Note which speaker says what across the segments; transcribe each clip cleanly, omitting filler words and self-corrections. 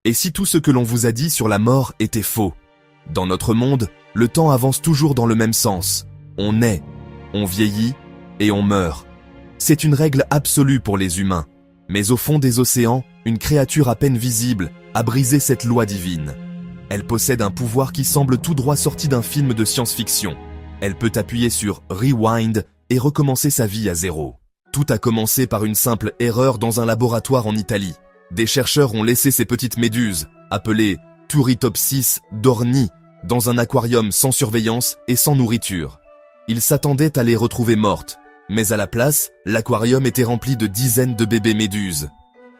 Speaker 1: Et si tout ce que l'on vous a dit sur la mort était faux? Dans notre monde, le temps avance toujours dans le même sens. On naît, on vieillit et on meurt. C'est une règle absolue pour les humains. Mais au fond des océans, une créature à peine visible a brisé cette loi divine. Elle possède un pouvoir qui semble tout droit sorti d'un film de science-fiction. Elle peut appuyer sur « Rewind » et recommencer sa vie à zéro. Tout a commencé par une simple erreur dans un laboratoire en Italie. Des chercheurs ont laissé ces petites méduses, appelées Turritopsis dorni, dans un aquarium sans surveillance et sans nourriture. Ils s'attendaient à les retrouver mortes, mais à la place, l'aquarium était rempli de dizaines de bébés méduses.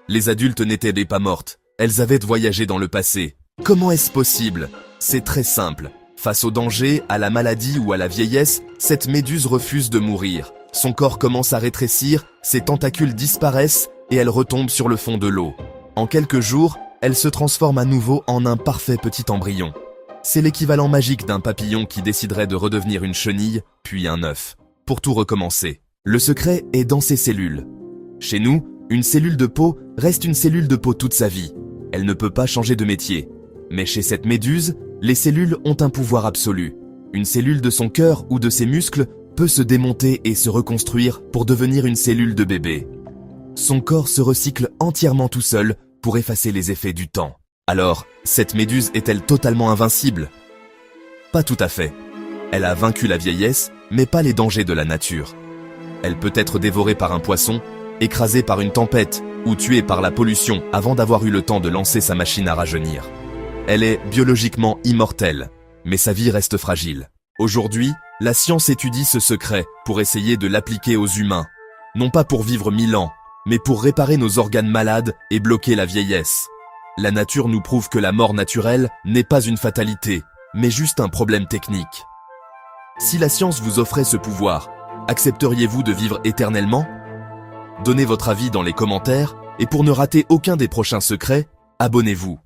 Speaker 1: Les adultes n'étaient pas mortes, elles avaient voyagé dans le passé. Comment est-ce possible? C'est très simple. Face au danger, à la maladie ou à la vieillesse, cette méduse refuse de mourir. Son corps commence à rétrécir, ses tentacules disparaissent et elle retombe sur le fond de l'eau. En quelques jours, elle se transforme à nouveau en un parfait petit embryon. C'est l'équivalent magique d'un papillon qui déciderait de redevenir une chenille, puis un œuf. Pour tout recommencer. Le secret est dans ses cellules. Chez nous, une cellule de peau reste une cellule de peau toute sa vie. Elle ne peut pas changer de métier. Mais chez cette méduse, les cellules ont un pouvoir absolu. Une cellule de son cœur ou de ses muscles peut se démonter et se reconstruire pour devenir une cellule de bébé. Son corps se recycle entièrement tout seul pour effacer les effets du temps. Alors, cette méduse est-elle totalement invincible? Pas tout à fait. Elle a vaincu la vieillesse, mais pas les dangers de la nature. Elle peut être dévorée par un poisson, écrasée par une tempête ou tuée par la pollution avant d'avoir eu le temps de lancer sa machine à rajeunir. Elle est biologiquement immortelle, mais sa vie reste fragile. Aujourd'hui, la science étudie ce secret pour essayer de l'appliquer aux humains. Non pas pour vivre 1000 ans, mais pour réparer nos organes malades et bloquer la vieillesse. La nature nous prouve que la mort naturelle n'est pas une fatalité, mais juste un problème technique. Si la science vous offrait ce pouvoir, accepteriez-vous de vivre éternellement? Donnez votre avis dans les commentaires, et pour ne rater aucun des prochains secrets, abonnez-vous.